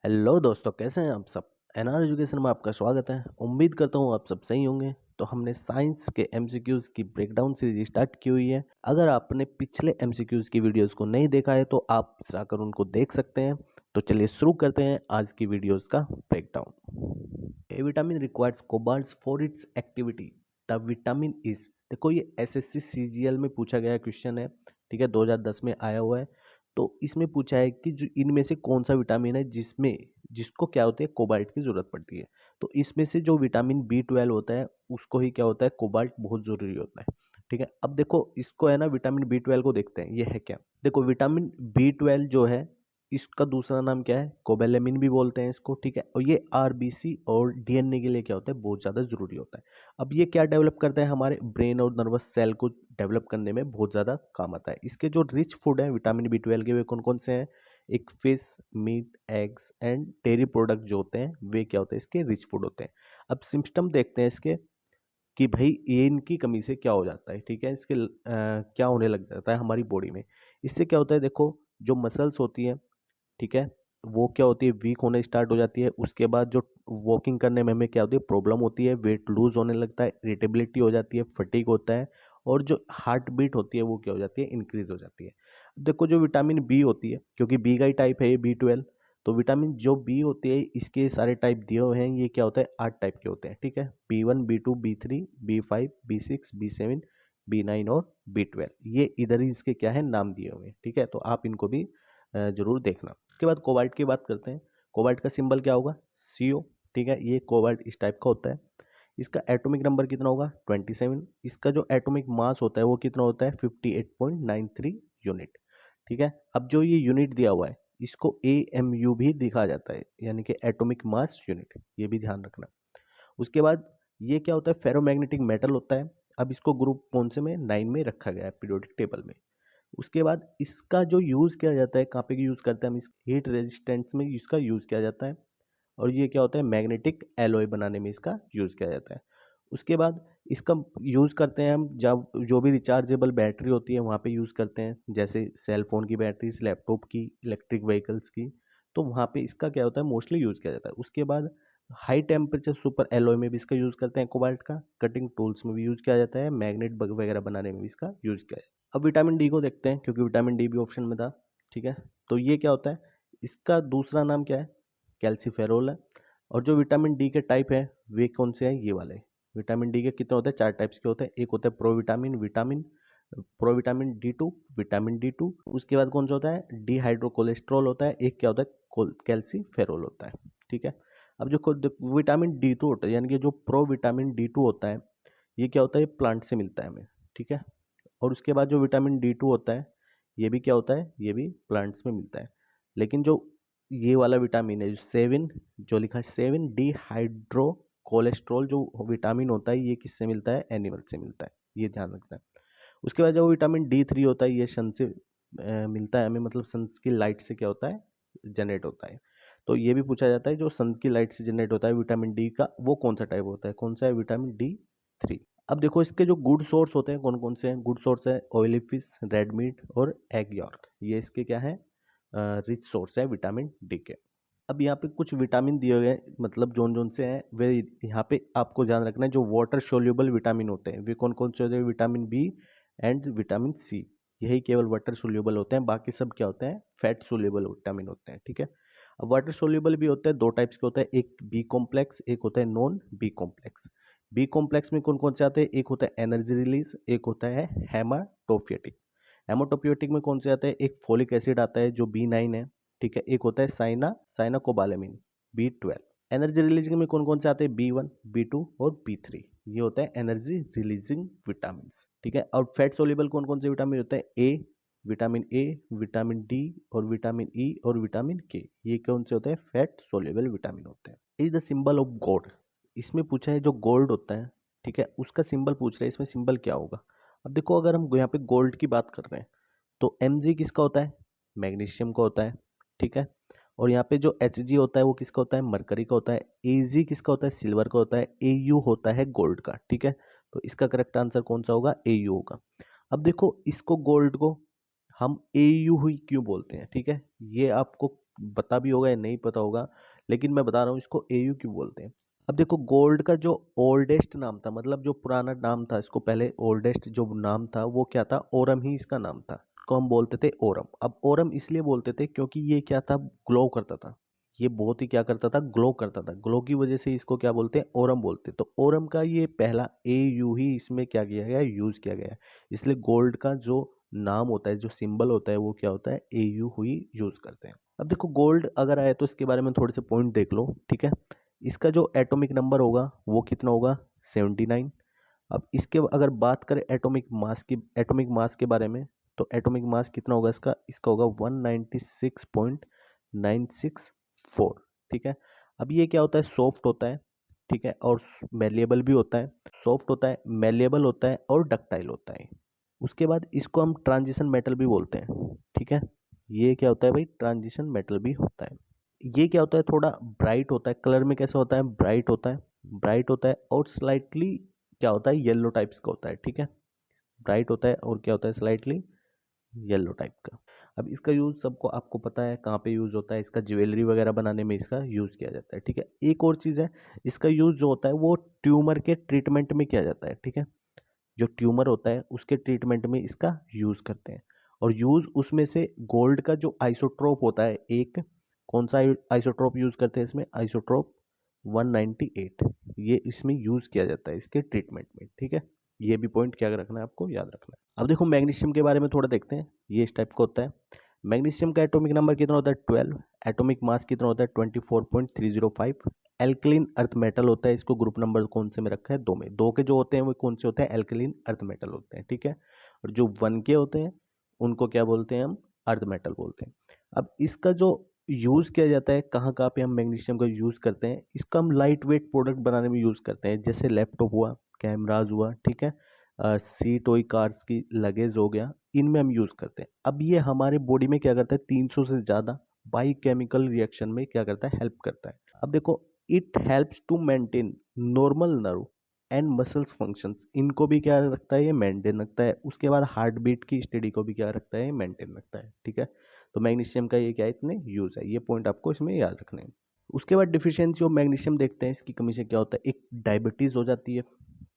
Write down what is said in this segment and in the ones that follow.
Hello दोस्तों, कैसे हैं आप सब। एनआर एजुकेशन में आपका स्वागत है। उम्मीद करता हूँ आप सब सही होंगे। तो हमने साइंस के एमसीक्यूज की ब्रेकडाउन सीरीज स्टार्ट की हुई है। अगर आपने पिछले एमसीक्यूज की वीडियोस को नहीं देखा है तो आप जाकर उनको देख सकते हैं। तो चलिए शुरू करते हैं आज की वीडियोस का breakdown. A vitamin requires cobalt for its activity. The vitamin is, देखो ये एसएससी सीजीएल में पूछा गया क्वेश्चन है। ठीक है, 2010 में आया हुआ है। तो इसमें पूछा है कि जो इनमें से कौन सा विटामिन है जिसको क्या होती है, कोबाल्ट की जरूरत पड़ती है। तो इसमें से जो विटामिन B12 होता है उसको ही क्या होता है, कोबाल्ट बहुत जरूरी होता है। ठीक है, अब देखो इसको है ना, विटामिन B12 को देखते हैं ये है क्या। देखो विटामिन B12 जो है, इसका दूसरा नाम क्या है, कोबेलेमिन भी बोलते हैं इसको। ठीक है, और ये आरबीसी और डीएनए के लिए क्या होता है, बहुत ज़्यादा ज़रूरी होता है। अब ये क्या डेवलप करता है, हमारे ब्रेन और नर्वस सेल को डेवलप करने में बहुत ज़्यादा काम आता है। इसके जो रिच फूड है विटामिन B12 के, वे कौन कौन से हैं, एक fish, meat, eggs and dairy product जो होते हैं वे क्या होते हैं, इसके रिच फूड होते हैं। अब सिम्टम देखते हैं इसके कि भाई ये इनकी कमी से क्या हो जाता है। ठीक है, इसके क्या होने लग जाता है हमारी बॉडी में। इससे क्या होता है, देखो जो मसल्स होती है, ठीक है, वो क्या होती है, वीक होने स्टार्ट हो जाती है। उसके बाद जो वॉकिंग करने में हमें क्या होती है, प्रॉब्लम होती है, वेट लूज होने लगता है, इरिटेबिलिटी हो जाती है, फटीग होता है, और जो हार्ट बीट होती है वो क्या हो जाती है, इंक्रीज हो जाती है। देखो जो विटामिन बी होती है, क्योंकि बी का ही टाइप है ये B12, तो विटामिन जो बी होती है इसके सारे टाइप दिए हुए हैं। ये क्या होता है, 8 टाइप के होते हैं। ठीक है, B1, B2, B3, B5, B6, B7, B9 और B12, ये इधर ही इसके क्या है, नाम दिए हुए हैं। ठीक है, तो आप इनको भी जरूर देखना। उसके बाद कोबाल्ट की बात करते हैं। कोबाल्ट का सिंबल क्या होगा, CO। ठीक है, ये कोबाल्ट इस टाइप का होता है। इसका एटॉमिक नंबर कितना होगा, 27। इसका जो एटॉमिक मास होता है वो कितना होता है, 58.93 यूनिट। ठीक है, अब जो ये यूनिट दिया हुआ है इसको AMU भी दिखा जाता है, यानी कि एटॉमिक मास यूनिट, ये भी ध्यान रखना। उसके बाद ये क्या होता है, फेरोमैग्नेटिक मेटल होता है। अब इसको ग्रुप कौन से में, 9 में रखा गया है पीरियोडिक टेबल में। उसके बाद इसका जो यूज़ किया जाता है, कहाँ पे यूज़ करते हैं हम, इस हीट रेजिस्टेंस में इसका यूज़ किया जाता है। और ये क्या होता है, मैग्नेटिक एलॉय बनाने में इसका यूज़ किया जाता है। उसके बाद इसका यूज़ करते हैं हम जब जो भी रिचार्जेबल बैटरी होती है वहाँ पे यूज़ करते हैं, जैसे सेल फोन की बैटरीज, लैपटॉप की, इलेक्ट्रिक व्हीकल्स की। तो वहाँ पे इसका क्या होता है, मोस्टली यूज़ किया जाता है। उसके बाद हाई टेम्परेचर सुपर एलॉय में भी इसका यूज़ करते हैं कोबाल्ट का, कटिंग टूल्स में भी यूज़ किया जाता है, मैग्नेट वगैरह बनाने में भी इसका यूज़ किया जाता है। अब विटामिन डी को देखते हैं, क्योंकि विटामिन डी भी ऑप्शन में था। ठीक है, तो ये क्या होता है, इसका दूसरा नाम क्या है, कैल्सीफेरोल है। और जो विटामिन डी के टाइप है वे कौन से हैं, ये वाले। विटामिन डी के कितने होते हैं, 4 टाइप्स के होते हैं। एक होता है प्रोविटामिन D2, विटामिन D2। उसके बाद कौन सा होता है, डी हाइड्रोकोलेस्ट्रॉल होता है। एक क्या होता है, कैल्सीफेरोल होता है। ठीक है, अब जो विटामिन D2 होता है, यानी कि जो प्रोविटामिन D2 होता है, ये क्या होता है, ये प्लांट से मिलता है हमें। ठीक है, और उसके बाद जो विटामिन D2 होता है, ये भी क्या होता है, ये भी प्लांट्स में मिलता है। लेकिन जो ये वाला विटामिन है, जो 7, जो लिखा है 7 डी हाइड्रो कोलेस्ट्रॉल, जो विटामिन होता है ये किससे मिलता है, एनिमल से मिलता है, ये ध्यान रखना है। उसके बाद जो विटामिन D3 होता है, ये सन से मिलता है हमें, मतलब सन की लाइट से क्या होता है, जनरेट होता है। तो ये भी पूछा जाता है, जो सन की लाइट से जनरेट होता है विटामिन डी का, वो कौन सा टाइप होता है, कौन सा है, विटामिन D3। अब देखो इसके जो गुड सोर्स होते हैं कौन कौन से हैं, गुड सोर्स है ऑयली फिश, रेड मीट और एग यॉर्क, ये इसके क्या है, रिच सोर्स है विटामिन डी के। अब यहाँ पे कुछ विटामिन दिए हुए हैं, मतलब जोन जोन से हैं वे, यहाँ पे आपको ध्यान रखना है। जो वाटर सोल्यूबल विटामिन होते हैं वे कौन कौन से होते हैं, vitamin B and vitamin C, यही केवल वाटर सोल्यूबल होते हैं। बाकी सब क्या होते हैं, फैट सोल्यूबल विटामिन होते हैं। ठीक है, अब वाटर सोल्यूबल भी होते हैं, 2 टाइप्स के होते हैं, एक बी कॉम्प्लेक्स, एक होता है non B complex. B complex में कौन कौन से आते हैं, एक होता है एनर्जी रिलीज, एक होता है हेमाटोफिएटिक। हेमाटोपियोटिक में कौन से आते हैं, एक फोलिक एसिड आता है जो B9 है। ठीक है, एक होता है साइनाकोबालेमिन B12। एनर्जी रिलीजिंग में कौन कौन से आते हैं, B1, B2 और B3, ये होता है एनर्जी रिलीजिंग विटामिन। ठीक है, और फैट सोल्यूबल कौन कौन से विटामिन होते हैं, विटामिन ए, विटामिन डी और विटामिन ई और विटामिन के, ये कौन से होते हैं, फैट सोल्यूबल विटामिन होते हैं। Is the symbol of God, इसमें पूछा है जो गोल्ड होता है, ठीक है, उसका सिंबल पूछ रहे हैं, इसमें सिंबल क्या होगा। अब देखो अगर हम यहाँ पे गोल्ड की बात कर रहे हैं तो Mg किसका होता है, मैग्नीशियम का होता है। ठीक है, और यहाँ पे जो Hg होता है वो किसका होता है, मरकरी का होता है। Ag किसका होता है, सिल्वर का होता है। Au होता है गोल्ड का। ठीक है, तो इसका करेक्ट आंसर कौन सा होगा, Au होगा। अब देखो इसको गोल्ड को हम Au ही क्यों बोलते हैं, ठीक है, ये आपको पता भी होगा या नहीं पता होगा, लेकिन मैं बता रहा हूँ इसको एयू क्यों बोलते हैं। अब देखो गोल्ड का जो ओल्डेस्ट नाम था, मतलब जो पुराना नाम था, इसको पहले ओल्डेस्ट जो नाम था वो क्या था, ओरम ही इसका नाम था, को हम बोलते थे ओरम। अब ओरम इसलिए बोलते थे क्योंकि ये क्या था, ग्लो करता था, ये बहुत ही क्या करता था, ग्लो करता था, ग्लो की वजह से इसको क्या बोलते हैं, ओरम बोलते हैं। तो ओरम का ये पहला ए यू ही इसमें क्या किया गया, यूज किया गया है। इसलिए गोल्ड का जो नाम होता है, जो सिंबल होता है, वो क्या होता है, ए यू ही यूज करते हैं। अब देखो गोल्ड अगर आए तो इसके बारे में थोड़े से पॉइंट देख लो, ठीक है। इसका जो एटॉमिक नंबर होगा वो कितना होगा, 79। अब इसके अगर बात करें एटॉमिक मास के बारे में, तो एटॉमिक मास कितना होगा इसका, होगा 196.964, ठीक है। अब ये क्या होता है, सॉफ्ट होता है, ठीक है, और मेलिएबल भी होता है। सॉफ्ट होता है, मेलिएबल होता है और डक्टाइल होता है। उसके बाद इसको हम ट्रांजिशन मेटल भी बोलते हैं, ठीक है। ये क्या होता है भाई, ट्रांजिशन मेटल भी होता है। ये क्या होता है, थोड़ा ब्राइट होता है, कलर में कैसा होता है, ब्राइट होता है, ब्राइट होता है और स्लाइटली क्या होता है, येलो टाइप्स का होता है, ठीक है। ब्राइट होता है और क्या होता है, स्लाइटली येलो टाइप का। अब इसका यूज़ सबको आपको पता है कहाँ पे यूज़ होता है, इसका ज्वेलरी वगैरह बनाने में इसका यूज़ किया जाता है, ठीक है। एक और चीज़ है, इसका यूज़ जो होता है वो ट्यूमर के ट्रीटमेंट में किया जाता है, ठीक है। जो ट्यूमर होता है उसके ट्रीटमेंट में इसका यूज़ करते हैं। और यूज़ उसमें से गोल्ड का जो आइसोट्रोप होता है, एक कौन सा आइसोट्रोप यूज़ करते हैं इसमें, आइसोट्रोप 198, ये इसमें यूज़ किया जाता है इसके ट्रीटमेंट में, ठीक है। ये भी पॉइंट क्या रखना है, आपको याद रखना है। अब देखो मैग्नीशियम के बारे में थोड़ा देखते हैं, ये इस टाइप का होता है। मैग्नीशियम का एटॉमिक नंबर कितना होता है, 12। एटॉमिक मास कितना होता है, 24.305। एल्कलीन अर्थ मेटल होता है, इसको ग्रुप नंबर कौन से में रखा है, 2 में। 2 के जो होते हैं वो कौन से होते हैं, एल्कलीन अर्थ मेटल होते हैं, ठीक है। और जो 1 के होते हैं उनको क्या बोलते हैं, हम अर्थ मेटल बोलते हैं। अब इसका जो यूज़ किया जाता है, कहाँ कहाँ पे हम मैग्नीशियम का यूज़ करते हैं, इसका हम लाइट वेट प्रोडक्ट बनाने में यूज़ करते हैं, जैसे लैपटॉप हुआ, कैमराज हुआ, ठीक है, सीट हुई, कार्स की लगेज हो गया, इनमें हम यूज़ करते हैं। अब ये हमारे बॉडी में क्या करता है, 300 से ज़्यादा बायोकेमिकल रिएक्शन में क्या करता है, हेल्प करता है। अब देखो it helps to maintain normal nerve and muscles functions, इनको भी क्या रखता है, ये मेंटेन रखता है। उसके बाद हार्ट बीट की स्टडी को भी क्या रखता है, मेंटेन रखता है, ठीक है। तो मैग्नीशियम का ये क्या है, इतने यूज़ है, ये पॉइंट आपको इसमें याद रखने हैं। उसके बाद डिफिशियंसी ऑफ मैग्नीशियम देखते हैं, इसकी कमी से क्या होता है, एक डायबिटीज़ हो जाती है,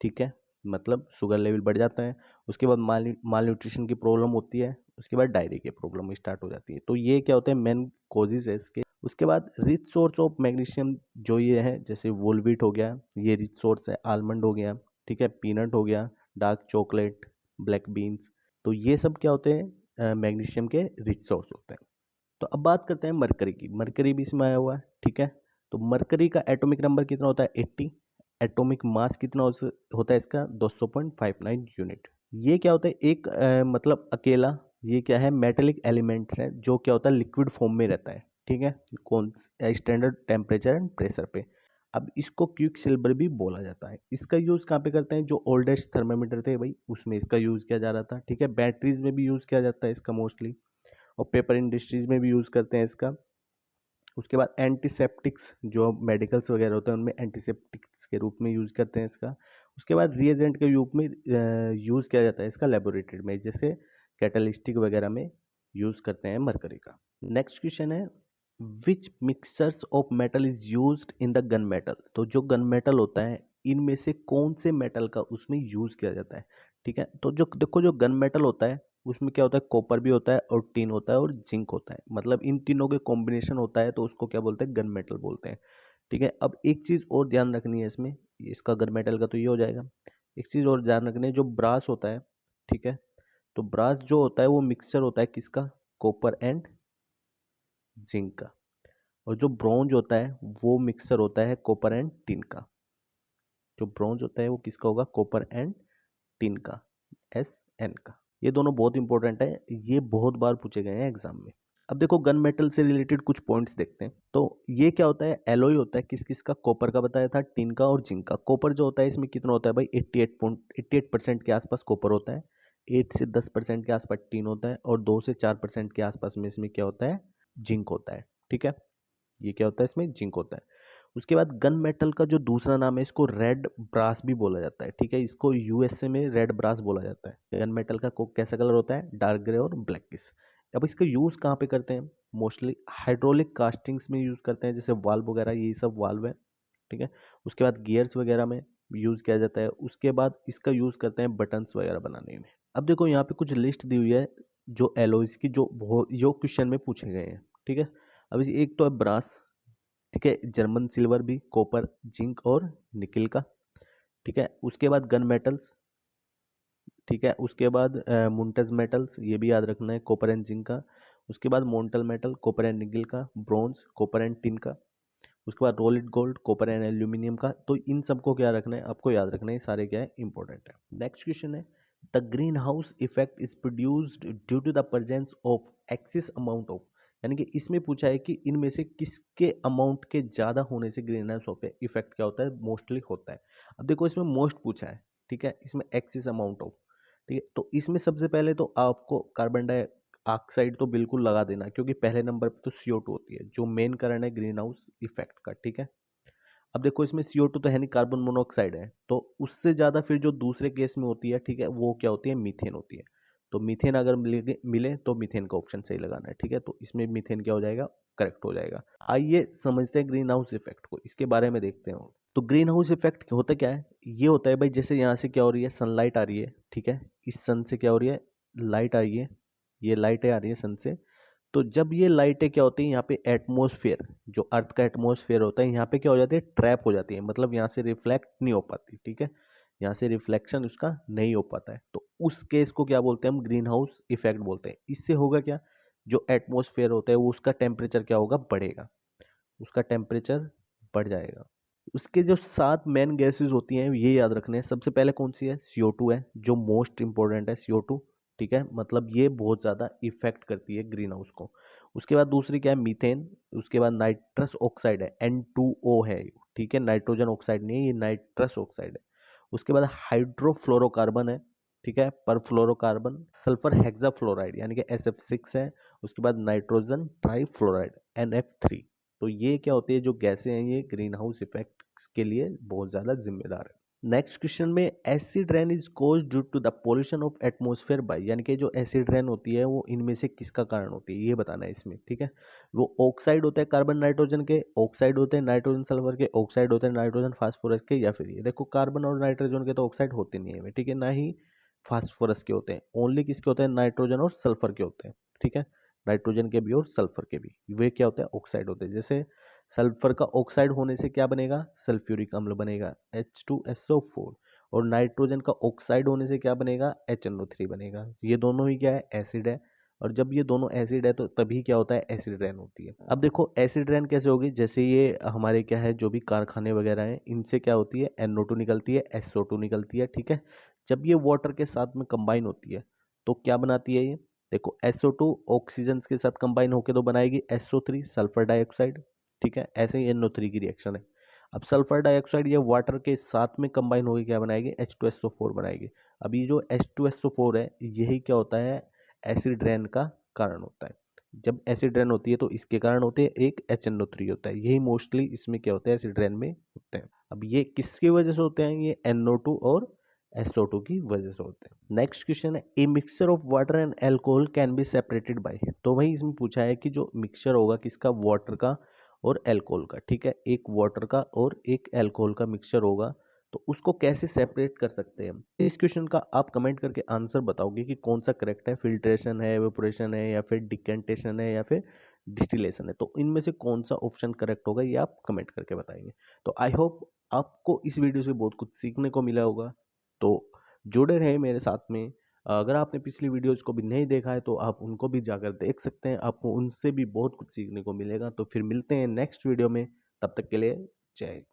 ठीक है, मतलब शुगर लेवल बढ़ जाता है। उसके बाद माल न्यूट्रिशन की प्रॉब्लम होती है। उसके बाद डायरी की प्रॉब्लम स्टार्ट हो जाती है। तो ये क्या होते हैं, मेन कॉजेज है इसके। उसके बाद रिच सोर्स ऑफ मैग्नीशियम जो ये है, जैसे वोलवीट हो गया, ये रिच सोर्स है, आलमंड हो गया, ठीक है, पीनट हो गया, डार्क चॉकलेट, ब्लैक बीन्स, तो ये सब क्या होते हैं, मैग्नीशियम के रिच सोर्स होते हैं। तो अब बात करते हैं मरकरी की, मरकरी भी इसमें आया हुआ है, ठीक है। तो मरकरी का एटॉमिक नंबर कितना होता है, 80। एटॉमिक मास कितना होता है इसका, 200.59 यूनिट। ये क्या होता है, एक मतलब अकेला, ये क्या है, मेटेलिक एलिमेंट्स है, जो क्या होता है, लिक्विड फॉर्म में रहता है, ठीक है, कौन स्टैंडर्ड टेम्परेचर एंड प्रेशर पे। अब इसको क्विक सिल्वर भी बोला जाता है। इसका यूज़ कहाँ पे करते हैं, जो ओल्डेस्ट थर्मामीटर थे भाई उसमें इसका यूज़ किया जा रहा था, ठीक है। बैटरीज में भी यूज़ किया जाता है इसका मोस्टली, और पेपर इंडस्ट्रीज में भी यूज़ करते हैं इसका। उसके बाद एंटीसेप्टिक्स, जो मेडिकल्स वगैरह होते हैं उनमें एंटीसेप्टिक्स के रूप में यूज़ करते हैं इसका। उसके बाद रिएजेंट के रूप में यूज़ किया जाता है इसका लेबोरेटरी में, जैसे कैटलिस्टिक वगैरह में यूज़ करते हैं मरकरी का। नेक्स्ट क्वेश्चन है, which mixtures of metal is used in the gun metal. तो जो गन मेटल होता है इनमें से कौन से मेटल का उसमें यूज़ किया जाता है, ठीक है। तो जो देखो जो गन मेटल होता है उसमें क्या होता है, कॉपर भी होता है और टिन होता है और जिंक होता है, मतलब इन तीनों के कॉम्बिनेशन होता है, तो उसको क्या बोलते हैं, गन मेटल बोलते हैं, ठीक है। अब एक चीज़ और ध्यान रखनी है इसमें, इसका गन मेटल का तो ये हो जाएगा। एक चीज़ और ध्यान रखनी है, जो ब्रास होता है, ठीक है, तो ब्रास जो होता है वो मिक्सचर होता है किसका, कॉपर एंड जिंक का। और जो ब्रॉन्ज होता है वो मिक्सचर होता है कॉपर एंड टिन का। जो ब्रॉन्ज होता है वो किसका होगा, कॉपर एंड टिन का, SN का। ये दोनों बहुत इंपॉर्टेंट है, ये बहुत बार पूछे गए हैं एग्जाम में। अब देखो गन मेटल से रिलेटेड कुछ पॉइंट्स देखते हैं। तो ये क्या होता है, एलोय होता है, किस किस का, कॉपर का बताया था, टिन का और जिंक का। कॉपर जो होता है इसमें कितना होता है भाई, 88% के आसपास कॉपर होता है, 8 से 10% के आसपास टिन होता है, और 2 से 4% के आसपास में इसमें क्या होता है, जिंक होता है, ठीक है। ये क्या होता है, इसमें जिंक होता है। उसके बाद गन मेटल का जो दूसरा नाम है, इसको रेड ब्रास भी बोला जाता है, ठीक है। इसको यूएसए में रेड ब्रास बोला जाता है। गन मेटल का कैसा कलर होता है, डार्क ग्रे और ब्लैकिश। अब इसका यूज़ कहाँ पे करते हैं, मोस्टली हाइड्रोलिक कास्टिंग्स में यूज़ करते हैं, जैसे वाल्व वगैरह, ये सब वाल्व है, ठीक है। उसके बाद गियर्स वगैरह में यूज़ किया जाता है। उसके बाद इसका यूज़ करते हैं बटन्स वगैरह बनाने में। अब देखो यहाँ पे कुछ लिस्ट दी हुई है जो एलॉयज़ की, जो क्वेश्चन में पूछे गए हैं, ठीक है। अब एक तो है ब्रास, ठीक है, जर्मन सिल्वर भी, कॉपर, जिंक और निकिल का, ठीक है। उसके बाद गन मेटल्स, ठीक है। उसके बाद मुंटज मेटल्स, ये भी याद रखना है, कॉपर एंड जिंक का। उसके बाद मोन्टल मेटल, कॉपर एंड निकिल का, ब्रॉन्ज, कॉपर एंड टिन का। उसके बाद रोलिड गोल्ड, कॉपर एंड एल्यूमिनियम का। तो इन सबको क्या रखना है, आपको याद रखना है, सारे क्या है, इंपॉर्टेंट है। नेक्स्ट क्वेश्चन है, the green house effect is produced due to the presence of excess amount of, यानी कि इसमें पूछा है कि इनमें से किसके अमाउंट के ज़्यादा होने से ग्रीन हाउस इफेक्ट क्या होता है, मोस्टली होता है। अब देखो इसमें मोस्ट पूछा है, ठीक है, इसमें एक्सिस अमाउंट ऑफ, ठीक है। तो इसमें सबसे पहले तो आपको कार्बन ऑक्साइड तो बिल्कुल लगा देना, क्योंकि पहले नंबर पे तो CO2 होती है, जो मेन कारण है ग्रीन हाउस इफेक्ट का, ठीक है। अब देखो इसमें CO2 तो है नहीं, कार्बन मोनोऑक्साइड है, तो उससे ज़्यादा फिर जो दूसरे केस में होती है, ठीक है, वो क्या होती है, मीथेन होती है। तो मीथेन अगर मिले तो मीथेन का ऑप्शन सही लगाना है, ठीक है। तो इसमें मीथेन क्या हो जाएगा, करेक्ट हो जाएगा। आइए समझते हैं ग्रीन हाउस इफेक्ट को, इसके बारे में देखते हैं। तो ग्रीन हाउस इफेक्ट होता क्या है, ये होता है भाई, जैसे यहाँ से क्या हो रही है, सनलाइट आ रही है, ठीक है, इस सन से क्या हो रही है, लाइट आ रही है, ये लाइटें आ रही है सन से। तो जब ये लाइटें क्या होती है, यहाँ पे एटमॉस्फेयर, जो अर्थ का एटमॉस्फेयर होता है, यहाँ पे क्या हो जाती है, ट्रैप हो जाती है, मतलब यहाँ से रिफ्लेक्ट नहीं हो पाती, ठीक है, यहाँ से रिफ्लेक्शन उसका नहीं हो पाता है। तो उस केस को क्या बोलते हैं हम, ग्रीन हाउस इफेक्ट बोलते हैं। इससे होगा क्या, जो एटमॉस्फेयर होता है वो, उसका टेम्परेचर क्या होगा, बढ़ेगा, उसका टेम्परेचर बढ़ जाएगा। उसके जो 7 मेन गैसेस होती हैं, ये याद रखने हैं। सबसे पहले कौन सी है, CO2 है, जो मोस्ट इंपॉर्टेंट है, CO2, ठीक है, मतलब ये बहुत ज़्यादा इफेक्ट करती है ग्रीन हाउस को। उसके बाद दूसरी क्या है, मीथेन। उसके बाद नाइट्रस ऑक्साइड है, N2O है, ठीक है, नाइट्रोजन ऑक्साइड नहीं है, ये नाइट्रस ऑक्साइड है। उसके बाद हाइड्रोफ्लोरोकार्बन है, ठीक है, परफ्लोरोकार्बन, सल्फर हेक्साफ्लोराइड यानी कि SF6 है। उसके बाद नाइट्रोजन ट्राईफ्लोराइड, NF3। तो ये क्या होती है, जो गैसें हैं, ये ग्रीन हाउस इफेक्ट के लिए बहुत ज़्यादा जिम्मेदार है। नेक्स्ट क्वेश्चन में, acid rain is cause due to the pollution of atmosphere by, यानी कि जो एसिड रेन होती है वो इनमें से किसका कारण होती है, ये बताना है इसमें, ठीक है। वो ऑक्साइड होते हैं कार्बन नाइट्रोजन के, ऑक्साइड होते हैं नाइट्रोजन सल्फर के, ऑक्साइड होते हैं नाइट्रोजन फास्फोरस के, या फिर ये देखो कार्बन और नाइट्रोजन के तो ऑक्साइड होते नहीं है, ठीक है, ना ही फास्फोरस के होते हैं, ओनली किसके होते हैं, नाइट्रोजन और सल्फर के होते हैं, ठीक है। नाइट्रोजन के भी और सल्फर के भी, वे क्या होते हैं, ऑक्साइड होते हैं। जैसे सल्फर का ऑक्साइड होने से क्या बनेगा, सल्फ्यूरिक अम्ल बनेगा, H2SO4। और नाइट्रोजन का ऑक्साइड होने से क्या बनेगा, HNO3 बनेगा। ये दोनों ही क्या है, एसिड है। और जब ये दोनों एसिड है तो तभी क्या होता है, एसिड रेन होती है। अब देखो एसिड रेन कैसे होगी, जैसे ये हमारे क्या है, जो भी कारखाने वगैरह हैं, इनसे क्या होती है, NO2 निकलती है, SO2 निकलती है, ठीक है। जब ये वाटर के साथ में कंबाइन होती है तो क्या बनाती है ये, देखो SO2 ऑक्सीजन के साथ कंबाइन होकर तो बनाएगी SO3 सल्फर डाइऑक्साइड, ठीक है। ऐसे ही NO3 की रिएक्शन है। अब सल्फर डाइऑक्साइड ये वाटर के साथ में कंबाइन होकर क्या बनाएगी, H2SO4 बनाएगी। अब ये जो H2SO4 है, यही क्या होता है, एसिड रेन का कारण होता है। जब एसिड रेन होती है तो इसके कारण होते हैं, एक HNO3 होता है, यही मोस्टली इसमें क्या होता है, एसिड रेन में होते हैं। अब ये किसकी वजह से होते हैं, ये NO2 और SO2 की वजह से होते हैं। नेक्स्ट क्वेश्चन है, a mixture of water and alcohol can be separated by, तो वही इसमें पूछा है कि जो मिक्सचर होगा किसका, वाटर का और अल्कोहल का, ठीक है, एक वाटर का और एक अल्कोहल का मिक्सचर होगा, तो उसको कैसे सेपरेट कर सकते हैं हम। इस क्वेश्चन का आप कमेंट करके आंसर बताओगे कि कौन सा करेक्ट है, फिल्ट्रेशन है, एवेपोरेशन है, या फिर डिकेंटेशन है, या फिर डिस्टिलेशन है। तो इनमें से कौन सा ऑप्शन करेक्ट होगा, ये आप कमेंट करके बताएंगे। तो आई होप आपको इस वीडियो से बहुत कुछ सीखने को मिला होगा। तो जुड़े रहें मेरे साथ में। अगर आपने पिछली वीडियोज को भी नहीं देखा है तो आप उनको भी जाकर देख सकते हैं, आपको उनसे भी बहुत कुछ सीखने को मिलेगा। तो फिर मिलते हैं नेक्स्ट वीडियो में, तब तक के लिए जय हिंद।